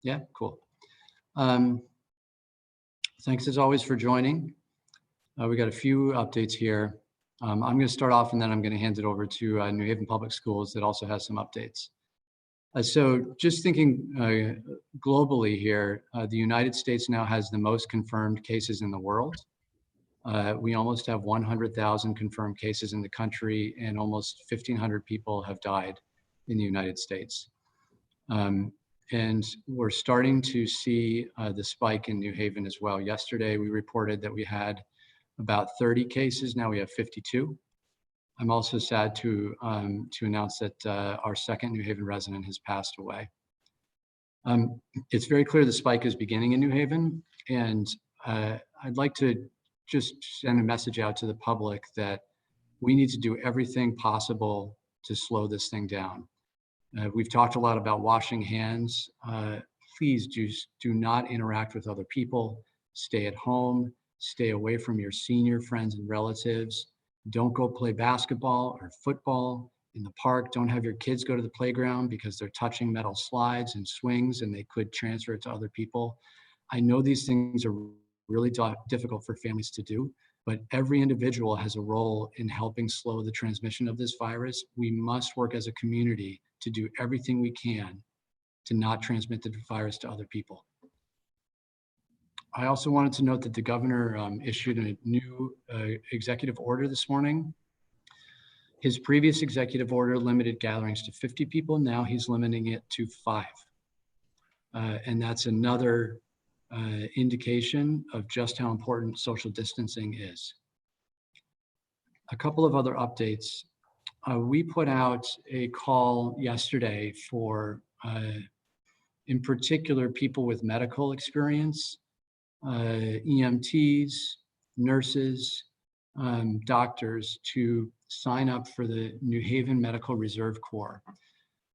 Yeah, cool. Um, Thanks as always for joining. We got a few updates here. I'm going to start off and then I'm going to hand it over to New Haven Public Schools that also has some updates. So just thinking globally here, the United States now has the most confirmed cases in the world. We almost have 100,000 confirmed cases in the country, and almost 1,500 people have died in the United States. And we're starting to see the spike in New Haven as well. Yesterday, we reported that we had about 30 cases. Now we have 52. I'm also sad to announce that our second New Haven resident has passed away. It's very clear the spike is beginning in New Haven, and I'd like to just send a message out to the public that we need to do everything possible to slow this thing down. We've talked a lot about washing hands. Please do not interact with other people. Stay at home. Stay away from your senior friends and relatives. Don't go play basketball or football in the park. Don't have your kids go to the playground because they're touching metal slides and swings and they could transfer it to other people. I know these things are really difficult for families to do, but every individual has a role in helping slow the transmission of this virus. We must work as a community to do everything we can to not transmit the virus to other people. I also wanted to note that the governor issued a new executive order this morning. His previous executive order limited gatherings to 50 people. Now he's limiting it to 5. And that's another indication of just how important social distancing is. A couple of other updates. We put out a call yesterday for, in particular, people with medical experience, EMTs, nurses, doctors to sign up for the New Haven Medical Reserve Corps.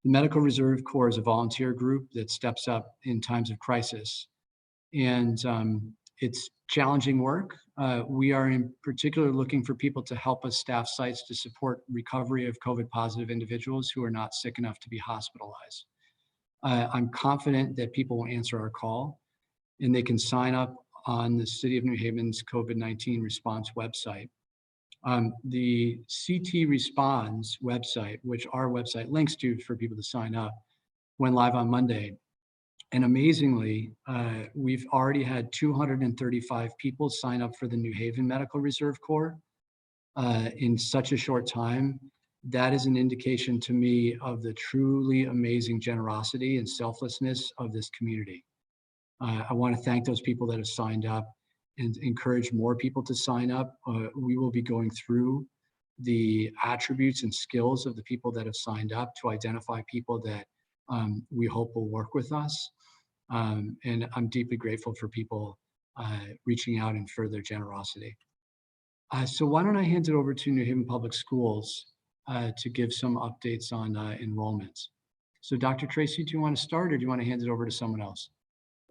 The Medical Reserve Corps is a volunteer group that steps up in times of crisis. And it's challenging work. We are in particular looking for people to help us staff sites to support recovery of COVID positive individuals who are not sick enough to be hospitalized. I'm confident that people will answer our call and they can sign up on the City of New Haven's COVID-19 response website. The CT Responds website, which our website links to for people to sign up, went live on Monday. And amazingly, we've already had 235 people sign up for the New Haven Medical Reserve Corps in such a short time. That is an indication to me of the truly amazing generosity and selflessness of this community. I want to thank those people that have signed up and encourage more people to sign up. We will be going through the attributes and skills of the people that have signed up to identify people that we hope will work with us. And I'm deeply grateful for people reaching out and for their generosity. So why don't I hand it over to New Haven Public Schools to give some updates on enrollments. So Dr. Tracy, do you want to start or do you want to hand it over to someone else?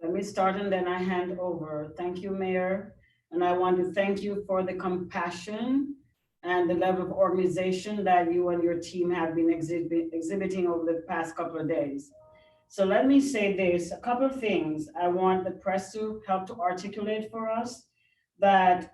Let me start and then I hand over. Thank you, Mayor. And I want to thank you for the compassion and the level of organization that you and your team have been exhibiting over the past couple of days. So let me say this, a couple of things I want the press to help to articulate for us, that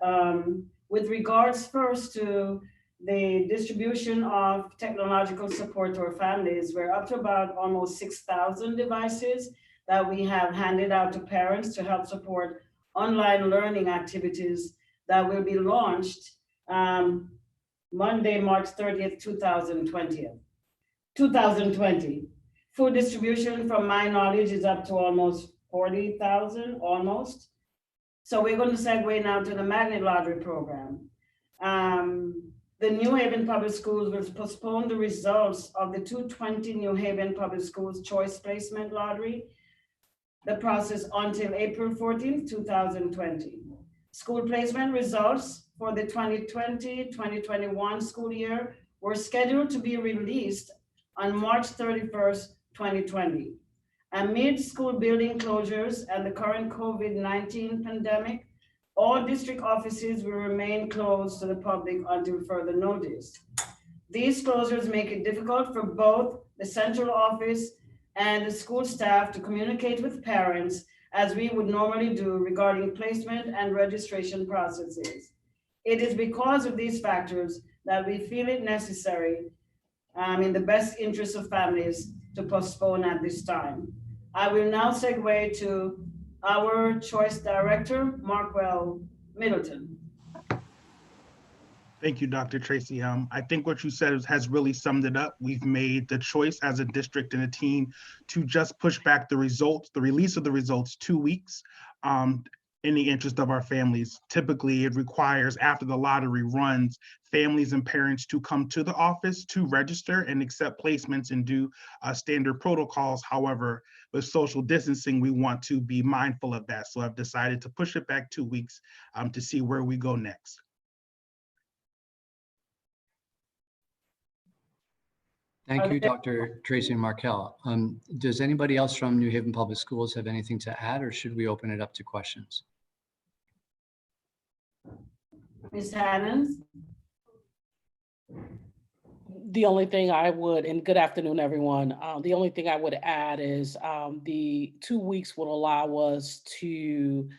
with regards first to the distribution of technological support to our families, we're up to about almost 6,000 devices that we have handed out to parents to help support online learning activities that will be launched Monday, March 30th, 2020. Food distribution, from my knowledge, is up to almost 40,000, almost. So we're going to segue now to the Magnet Lottery program. The New Haven Public Schools will postpone the results of the 2020 New Haven Public Schools Choice Placement Lottery, the process until April 14th, 2020. School placement results for the 2020-2021 school year were scheduled to be released on March 31st, 2020. Amid school building closures and the current COVID-19 pandemic, all district offices will remain closed to the public until further notice. These closures make it difficult for both the central office and the school staff to communicate with parents as we would normally do regarding placement and registration processes. It is because of these factors that we feel it necessary, in the best interest of families, to postpone at this time. I will now segue to our choice director, Markwell Middleton. Thank you, Dr. Tracy. I think what you said has really summed it up. We've made the choice as a district and a team to just push back the results, the release of the results 2 weeks, in the interest of our families. Typically, it requires, after the lottery runs, families and parents to come to the office to register and accept placements and do standard protocols. However, with social distancing, we want to be mindful of that. So I've decided to push it back 2 weeks to see where we go next. Thank you, Dr. Tracy and Markel. Does anybody else from New Haven Public Schools have anything to add, or should we open it up to questions? Ms. Hannons? The only thing I would, and good afternoon, everyone. The only thing I would add is the 2 weeks will allow us to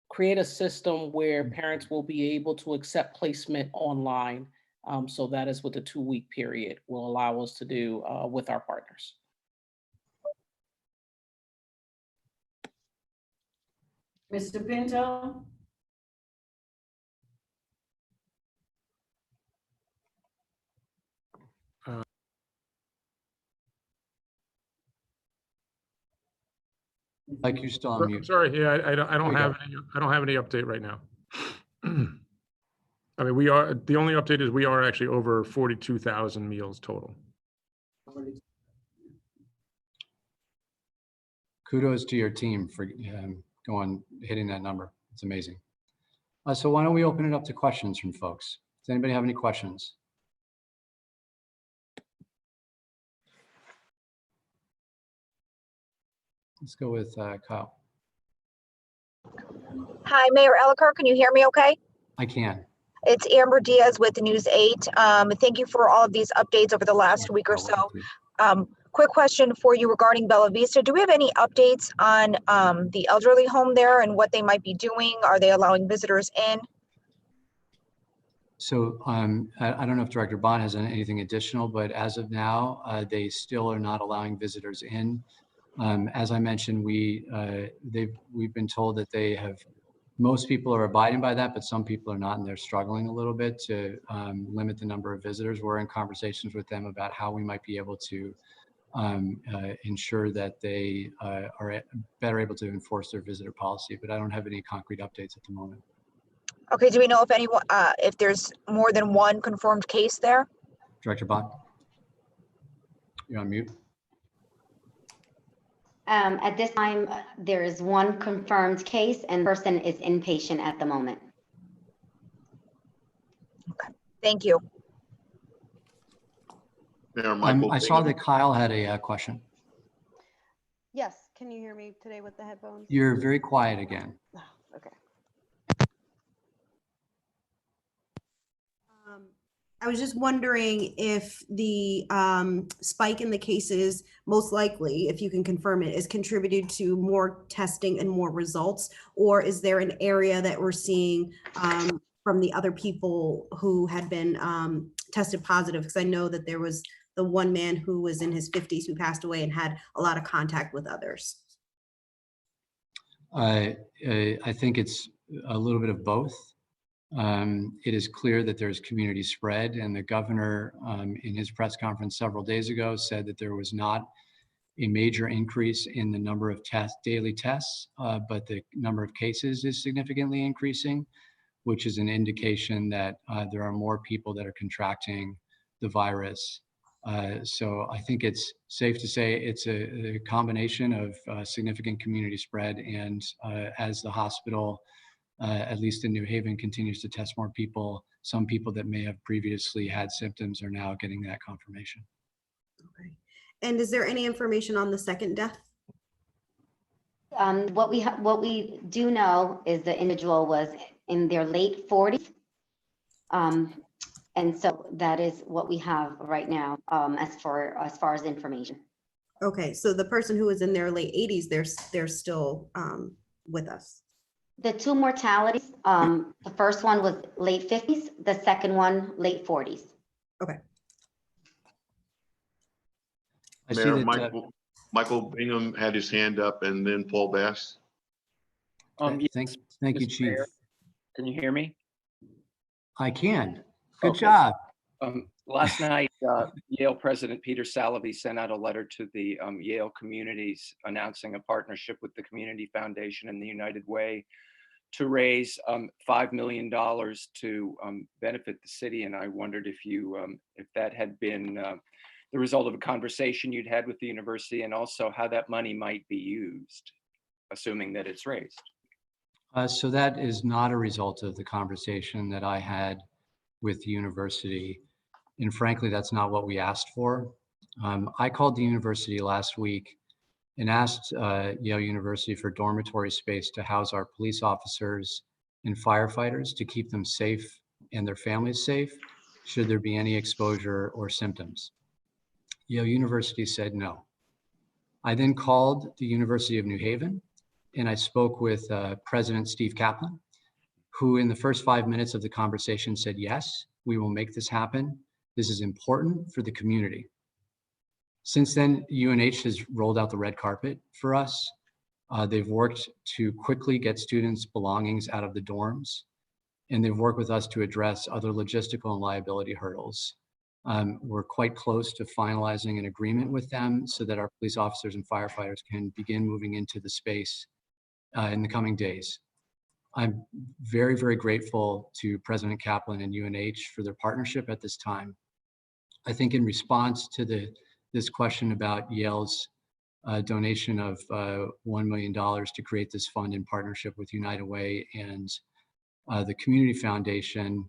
create a system where parents will be able to accept placement online. So that is what the 2 week period will allow us to do with our partners. Mr. Pinto? Like you're still on mute. Sorry, yeah, I There don't we have go. I don't have any update right now. I mean, the only update is we are actually over 42,000 meals total. Kudos to your team for hitting that number. It's amazing. So why don't we open it up to questions from folks? Does anybody have any questions? Let's go with Kyle. Hi, Mayor Elicker, can you hear me okay? I can. It's Amber Diaz with News 8. Thank you for all of these updates over the last week or so. Quick question for you regarding Bella Vista. Do we have any updates on the elderly home there and what they might be doing? Are they allowing visitors in? So I don't know if Director Bond has anything additional, but as of now, they still are not allowing visitors in. As I mentioned, we've been told that most people are abiding by that, but some people are not, and they're struggling a little bit to limit the number of visitors. We're in conversations with them about how we might be able to ensure that they are better able to enforce their visitor policy, but I don't have any concrete updates at the moment. Okay, do we know if anyone, if there's more than one confirmed case there? Director Bond? You're on mute. At this time, there is one confirmed case and the person is inpatient at the moment. Okay, thank you. Mayor Michael I saw Bingham. that Kyle had a question. Yes, can you hear me today with the headphones? You're very quiet again. Oh, okay. I was just wondering if the spike in the cases, most likely, if you can confirm it, is contributed to more testing and more results, or is there an area that we're seeing from the other people who had been tested positive? Because I know that there was the one man who was in his 50s who passed away and had a lot of contact with others. I think it's a little bit of both. It is clear that there's community spread, and the governor in his press conference several days ago said that there was not a major increase in the number of daily tests, but the number of cases is significantly increasing, which is an indication that there are more people that are contracting the virus. So I think it's safe to say it's a combination of significant community spread, and as the hospital, at least in New Haven, continues to test more people, some people that may have previously had symptoms are now getting that confirmation. Okay. And is there any information on the second death? What we do know is the individual was in their late 40s. And so that is what we have right now as far as information. Okay, so the person who was in their late 80s, they're still with us. The two mortalities, the first one was late 50s, the second one late 40s. I see Mayor, that. Michael Bingham had his hand up and then Paul Bass. Thank you, Mr. Chief. Mayor, can you hear me? I can. Good Okay. job. Last night, Yale President Peter Salovey sent out a letter to the Yale communities announcing a partnership with the Community Foundation and the United Way to raise $5 million to benefit the city. And I wondered if if that had been the result of a conversation you'd had with the university, and also how that money might be used, assuming that it's raised. So that is not a result of the conversation that I had with the university. And frankly, that's not what we asked for. I called the university last week and asked Yale University for dormitory space to house our police officers and firefighters to keep them safe and their families safe should there be any exposure or symptoms. Yale University said no. I then called the University of New Haven and I spoke with President Steve Kaplan, who in the first 5 minutes of the conversation said, yes, we will make this happen. This is important for the community. Since then, UNH has rolled out the red carpet for us. They've worked to quickly get students' belongings out of the dorms, and they've worked with us to address other logistical and liability hurdles. We're quite close to finalizing an agreement with them so that our police officers and firefighters can begin moving into the space in the coming days. I'm very, very grateful to President Kaplan and UNH for their partnership at this time. I think in response to this question about Yale's donation of $1 million to create this fund in partnership with United Way and the Community Foundation,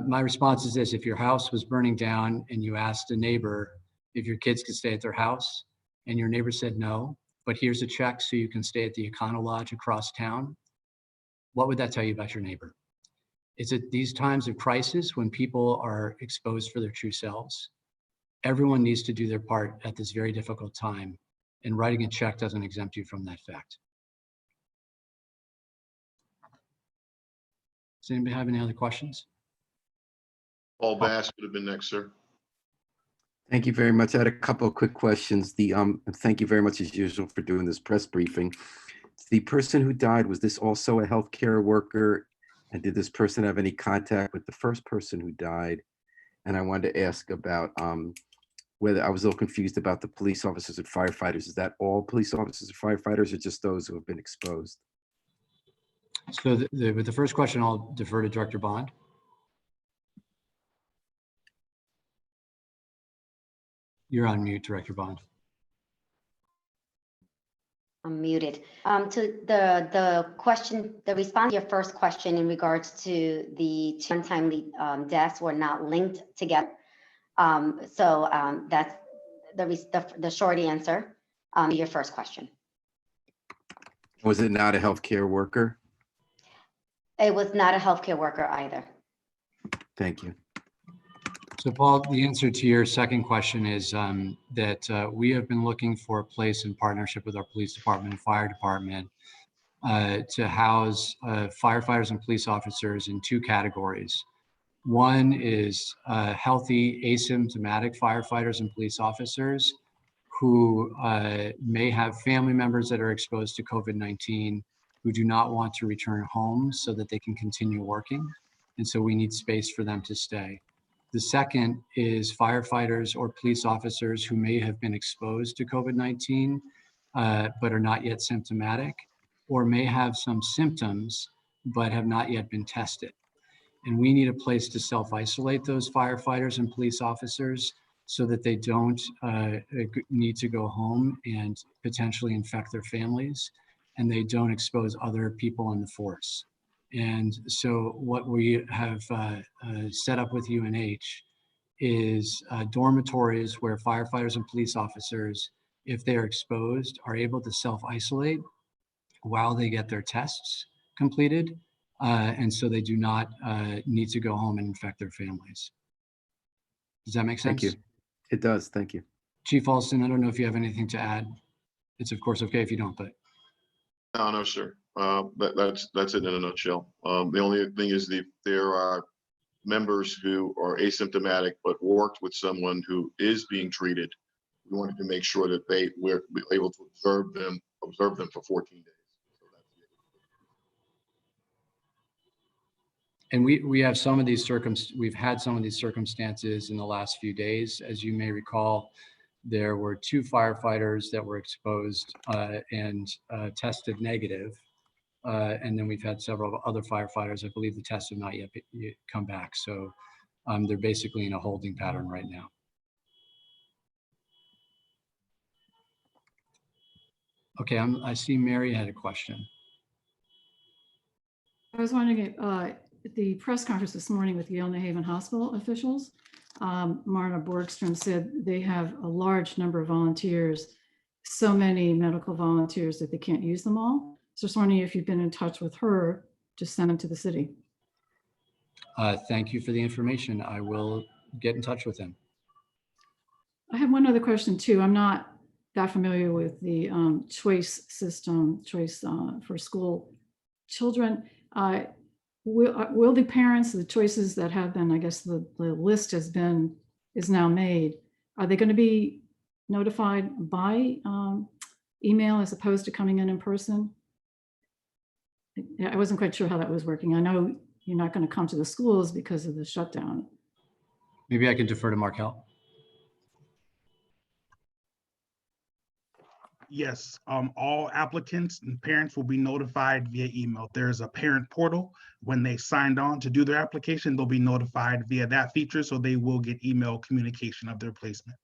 my response is this: if your house was burning down and you asked a neighbor if your kids could stay at their house and your neighbor said no, but here's a check so you can stay at the Econo Lodge across town, what would that tell you about your neighbor? It's at these times of crisis when people are exposed for their true selves. Everyone needs to do their part at this very difficult time, and writing a check doesn't exempt you from that fact. Does anybody have any other questions? Paul Bass would have been next, sir. Thank you very much. I had a couple of quick questions. Thank you very much as usual for doing this press briefing. The person who died, was this also a healthcare worker? And did this person have any contact with the first person who died? And I wanted to ask about whether I was a little confused about the police officers and firefighters. Is that all police officers and firefighters or just those who have been exposed? So with the first question, I'll defer to Director Bond. You're on mute, Director Bond. I'm muted. To the question, the response to your first question in regards to the two untimely deaths were not linked together. That's the short answer to your first question. Was it not a healthcare worker? It was not a healthcare worker either. Thank you. So Paul, the answer to your second question is that we have been looking for a place in partnership with our police department and fire department to house firefighters and police officers in two categories. One is healthy asymptomatic firefighters and police officers who may have family members that are exposed to COVID-19 who do not want to return home so that they can continue working. And so we need space for them to stay. The second is firefighters or police officers who may have been exposed to COVID-19, but are not yet symptomatic, or may have some symptoms, but have not yet been tested. And we need a place to self-isolate those firefighters and police officers so that they don't need to go home and potentially infect their families, and they don't expose other people in the force. And so what we have set up with UNH is dormitories where firefighters and police officers, if they're exposed, are able to self-isolate while they get their tests completed. And so they do not need to go home and infect their families. Does that make sense? Thank you. It does. Thank you. Chief Alston, I don't know if you have anything to add. It's of course okay if you don't, but. No, sir. That's it in a nutshell. The only thing is there are members who are asymptomatic but worked with someone who is being treated. We wanted to make sure that they were able to observe them for 14 days. So that's it. And we have some of these we've had some of these circumstances in the last few days. As you may recall, there were 2 firefighters that were exposed and tested negative. And then we've had several other firefighters. I believe the tests have not yet come back. So they're basically in a holding pattern right now. Okay, I see Mary had a question. I was wondering at the press conference this morning with Yale New Haven Hospital officials, Marna Borgstrom said they have a large number of volunteers, so many medical volunteers that they can't use them all. So just wondering if you've been in touch with her to send them to the city. Thank you for the information. I will get in touch with them. I have one other question too. I'm not that familiar with the choice system, choice for school children. Will the parents, the choices that have been, I guess the list is now made, are they going to be notified by email as opposed to coming in person? I wasn't quite sure how that was working. I know you're not going to come to the schools because of the shutdown. Maybe I can defer to Markel. Yes, all applicants and parents will be notified via email. There's a parent portal. When they signed on to do their application, they'll be notified via that feature, so they will get email communication of their placement.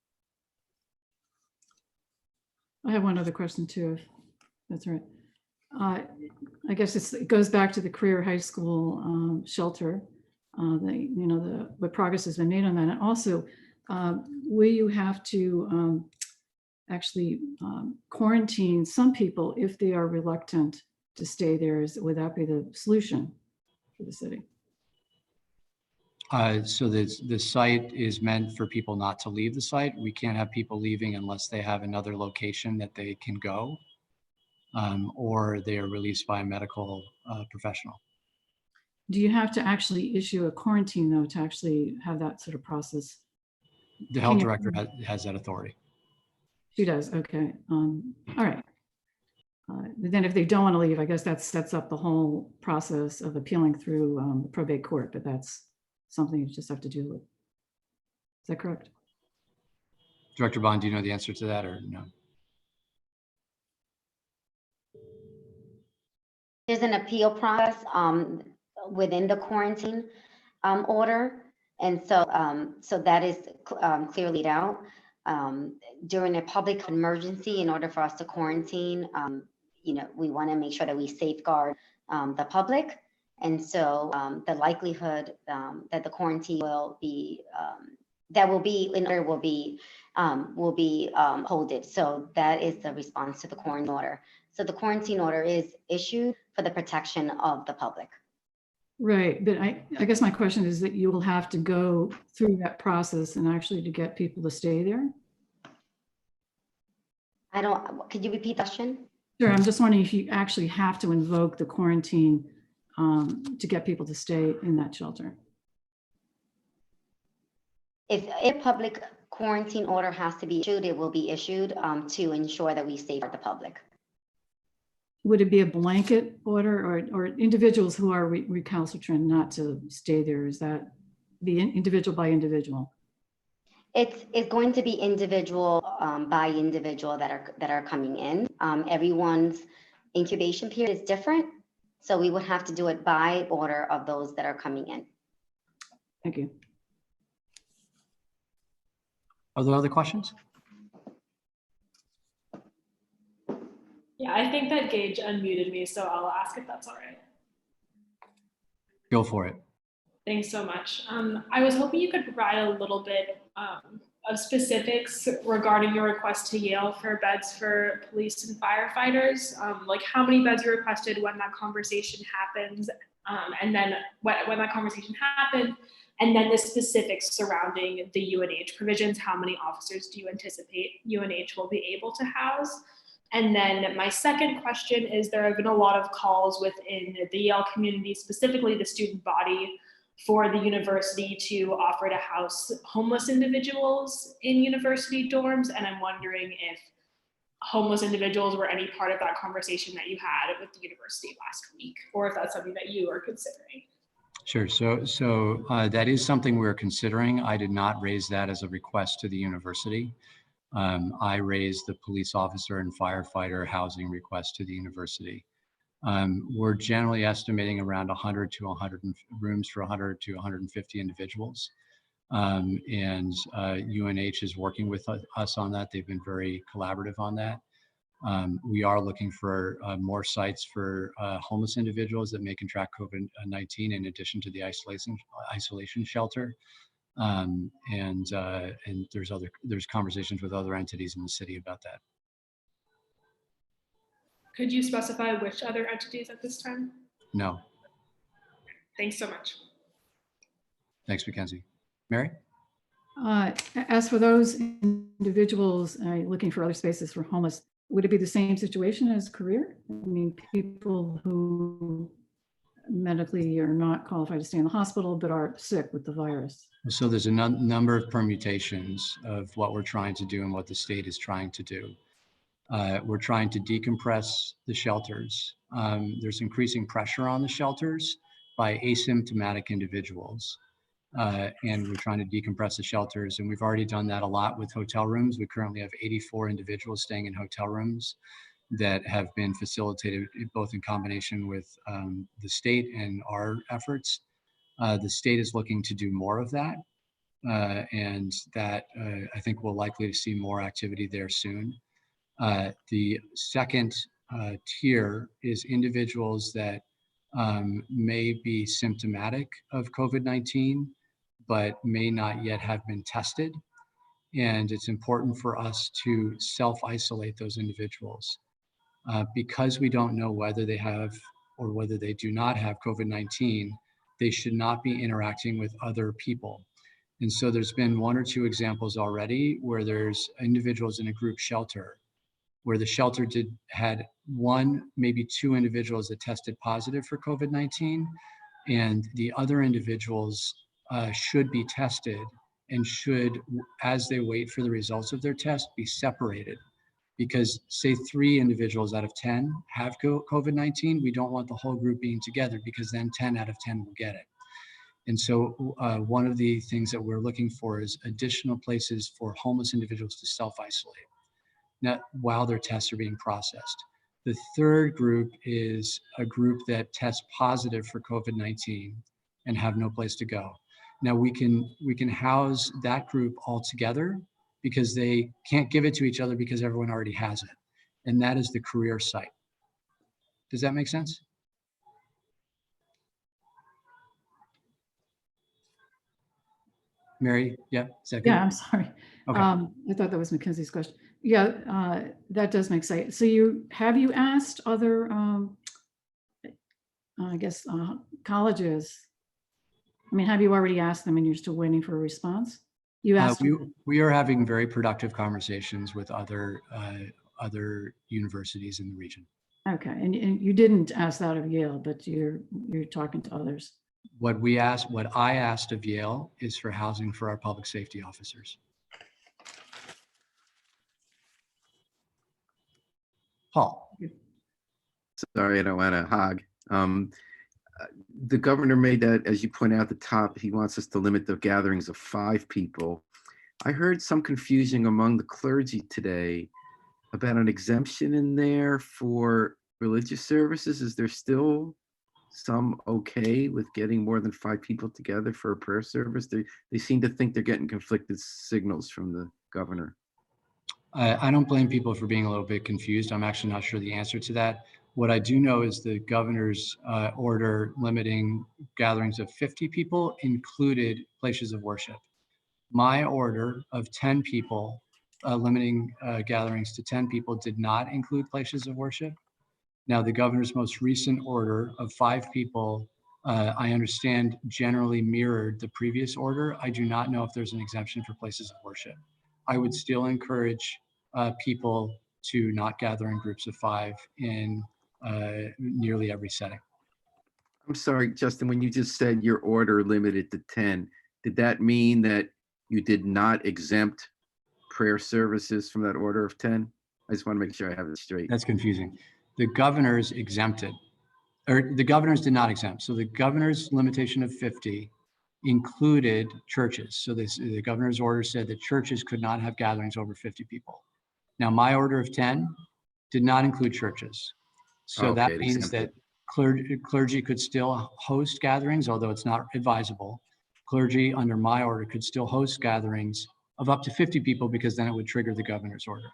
I have one other question too, if that's right. I guess it goes back to the career high school shelter. What progress has been made on that, and also, will you have to actually quarantine some people if they are reluctant to stay there? Would that be the solution for the city? So the site is meant for people not to leave the site. We can't have people leaving unless they have another location that they can go, or they are released by a medical professional. Do you have to actually issue a quarantine though to actually have that sort of process? The health director has that authority. She does, okay. All right. Then if they don't want to leave, I guess that sets up the whole process of appealing through the probate court, but that's something you just have to deal with. Is that correct? Director Bond, do you know the answer to that or no? There's an appeal process within the quarantine order. And so that is clearly laid out. During a public emergency, in order for us to quarantine, we want to make sure that we safeguard the public. And so the likelihood that the quarantine will be holded. So that is the response to the quarantine order. So the quarantine order is issued for the protection of the public. Right, but I guess my question is that you will have to go through that process and actually to get people to stay there? Could you repeat the question? Sure, I'm just wondering if you actually have to invoke the quarantine to get people to stay in that shelter. If a public quarantine order has to be issued, it will be issued to ensure that we safeguard the public. Would it be a blanket order or individuals who are recalcitrant not to stay there? Is that be individual by individual? It's going to be individual by individual that are coming in. Everyone's incubation period is different. So we would have to do it by order of those that are coming in. Thank you. Are there other questions? Yeah, I think that Gage unmuted me, so I'll ask if that's all right. Go for it. Thanks so much. I was hoping you could provide a little bit of specifics regarding your request to Yale for beds for police and firefighters, like how many beds you requested, when that conversation happens, and then when that conversation happened, And then the specifics surrounding the UNH provisions, how many officers do you anticipate UNH will be able to house? And then my second question is, there have been a lot of calls within the Yale community, specifically the student body, for the university to offer to house homeless individuals in university dorms. And I'm wondering if homeless individuals were any part of that conversation that you had with the university last week, or if that's something that you are considering. Sure. So that is something we're considering. I did not raise that as a request to the university. I raised the police officer and firefighter housing request to the university. We're generally estimating around 100 to 100 rooms for 100 to 150 individuals. And UNH is working with us on that. They've been very collaborative on that. We are looking for more sites for homeless individuals that may contract COVID-19 in addition to the isolation shelter. And there's conversations with other entities in the city about that. Could you specify which other entities at this time? No. Thanks so much. Thanks, Mackenzie. Mary? As for those individuals looking for other spaces for homeless, would it be the same situation as career? I mean, people who medically are not qualified to stay in the hospital but are sick with the virus. So there's a number of permutations of what we're trying to do and what the state is trying to do. We're trying to decompress the shelters. There's increasing pressure on the shelters by asymptomatic individuals. And we're trying to decompress the shelters. And we've already done that a lot with hotel rooms. We currently have 84 individuals staying in hotel rooms that have been facilitated both in combination with the state and our efforts. The state is looking to do more of that. And that I think we'll likely see more activity there soon. The second tier is individuals that may be symptomatic of COVID-19, but may not yet have been tested. And it's important for us to self-isolate those individuals. Because we don't know whether they have or whether they do not have COVID-19, they should not be interacting with other people. And so there's been one or two examples already where there's individuals in a group shelter where the shelter had one, maybe two individuals that tested positive for COVID-19, and the other individuals should be tested and should, as they wait for the results of their test, be separated. Because say 3 individuals out of 10 have COVID-19, we don't want the whole group being together because then 10 out of 10 will get it. And so one of the things that we're looking for is additional places for homeless individuals to self-isolate while their tests are being processed. The third group is a group that tests positive for COVID-19 and have no place to go. Now we can house that group all together because they can't give it to each other because everyone already has it. And that is the career site. Does that make sense? Mary, yeah, is that good? Yeah, I'm sorry. Okay. I thought that was Mackenzie's question. Yeah, that does make sense. So have you asked other, I guess, colleges? I mean, have you already asked them and you're still waiting for a response? You asked. We are having very productive conversations with other universities in the region. Okay, and you didn't ask that of Yale, but you're talking to others. What I asked of Yale is for housing for our public safety officers. Paul. Sorry, I don't want to hog. The governor made that, as you point out at the top, he wants us to limit the gatherings of 5 people. I heard some confusion among the clergy today about an exemption in there for religious services. Is there still some okay with getting more than 5 people together for a prayer service? They seem to think they're getting conflicted signals from the governor. I don't blame people for being a little bit confused. I'm actually not sure the answer to that. What I do know is the governor's order limiting gatherings of 50 people included places of worship. My order of 10 people, limiting gatherings to 10 people, did not include places of worship. Now, the governor's most recent order of 5 people I understand generally mirrored the previous order. I do not know if there's an exemption for places of worship. I would still encourage people to not gather in groups of 5 in nearly every setting. I'm sorry, Justin, when you just said your order limited to 10, did that mean that you did not exempt prayer services from that order of 10? I just want to make sure I have it straight. That's confusing. The governors exempted, or the governors did not exempt. So the governor's limitation of 50 included churches. So the governor's order said that churches could not have gatherings over 50 people. Now, my order of 10 did not include churches. So Okay, that it means exempted. that clergy could still host gatherings, although it's not advisable. Clergy under my order could still host gatherings of up to 50 people because then it would trigger the governor's order.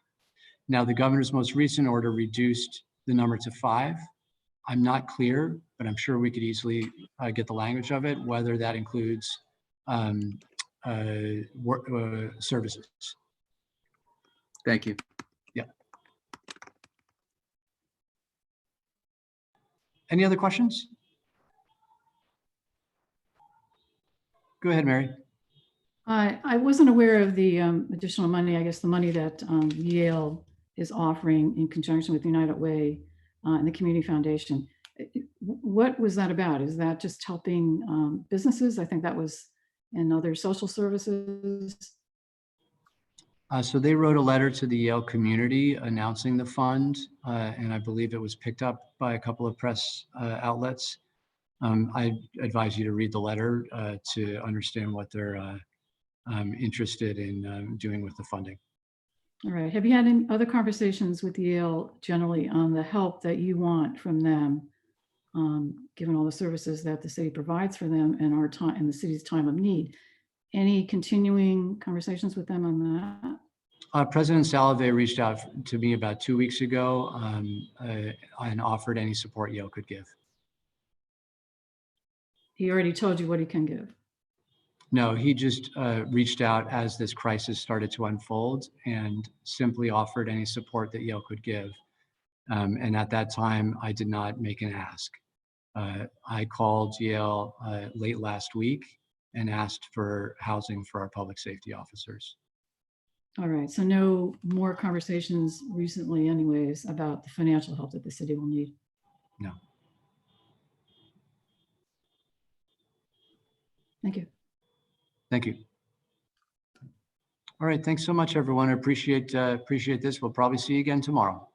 Now, the governor's most recent order reduced the number to 5. I'm not clear, but I'm sure we could easily get the language of it, whether that includes services. Thank you. Yeah. Any other questions? Go ahead, Mary. I wasn't aware of the additional money, I guess the money that Yale is offering in conjunction with United Way and the Community Foundation. What was that about? Is that just helping businesses? I think that was in other social services. So they wrote a letter to the Yale community announcing the fund, and I believe it was picked up by a couple of press outlets. I advise you to read the letter to understand what they're interested in doing with the funding. All right. Have you had any other conversations with Yale generally on the help that you want from them, given all the services that the city provides for them and our time and the city's time of need? Any continuing conversations with them on that? President Salave reached out to me about 2 weeks ago and offered any support Yale could give. He already told you what he can give. No, he just reached out as this crisis started to unfold and simply offered any support that Yale could give. And at that time, I did not make an ask. I called Yale late last week and asked for housing for our public safety officers. All right. So no more conversations recently anyways about the financial help that the city will need? No. Thank you. Thank you. All right. Thanks so much, everyone. I appreciate this. We'll probably see you again tomorrow.